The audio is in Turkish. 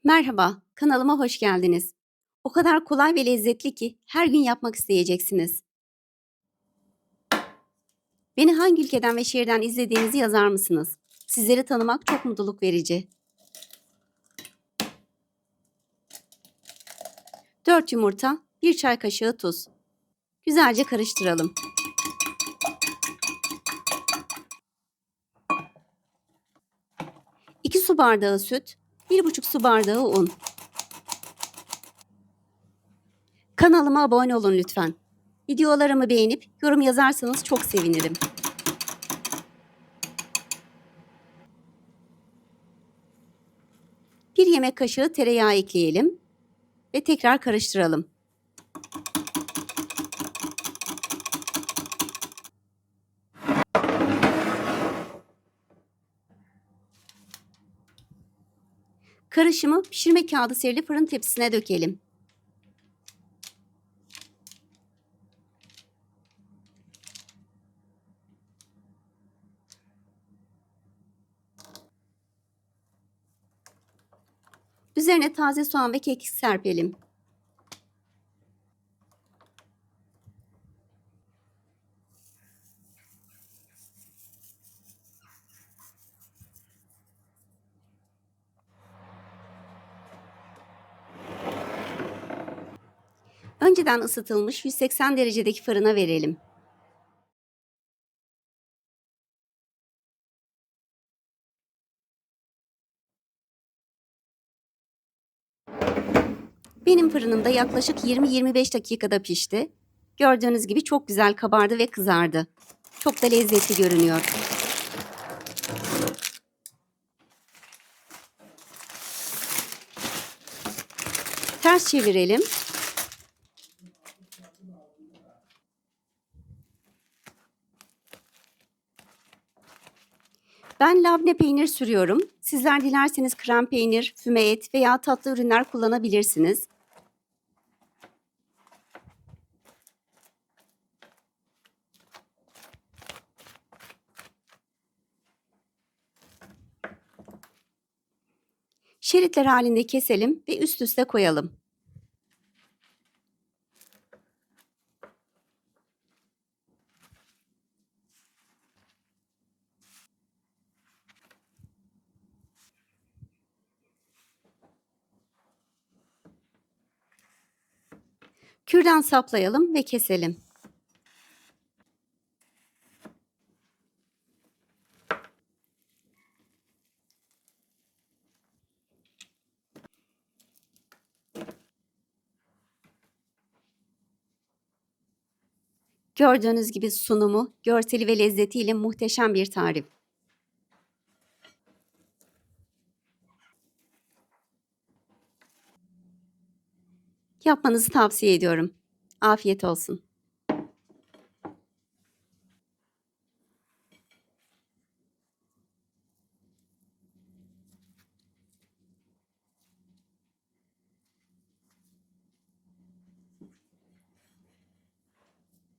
Merhaba, kanalıma hoş geldiniz. O kadar kolay ve lezzetli ki her gün yapmak isteyeceksiniz. Beni hangi ülkeden ve şehirden izlediğinizi yazar mısınız? Sizleri tanımak çok mutluluk verici. 4 yumurta, 1 çay kaşığı tuz. Güzelce karıştıralım. 2 su bardağı süt, 1,5 su bardağı un. Kanalıma abone olun lütfen. Videolarımı beğenip yorum yazarsanız çok sevinirim. Bir yemek kaşığı tereyağı ekleyelim ve tekrar karıştıralım. Karışımı pişirme kağıdı serili fırın tepsisine dökelim. Üzerine taze soğan ve kekik serpelim. Önceden ısıtılmış 180 derecedeki fırına verelim. Benim fırınımda yaklaşık 20-25 dakikada pişti. Gördüğünüz gibi çok güzel kabardı ve kızardı. Çok da lezzetli görünüyor. Ters çevirelim. Ben labne peynir sürüyorum. Sizler dilerseniz krem peynir, füme et veya tatlı ürünler kullanabilirsiniz. Şeritler halinde keselim ve üst üste koyalım. Kürdan saplayalım ve keselim. Gördüğünüz gibi sunumu, görseli ve lezzetiyle muhteşem bir tarif. Yapmanızı tavsiye ediyorum. Afiyet olsun.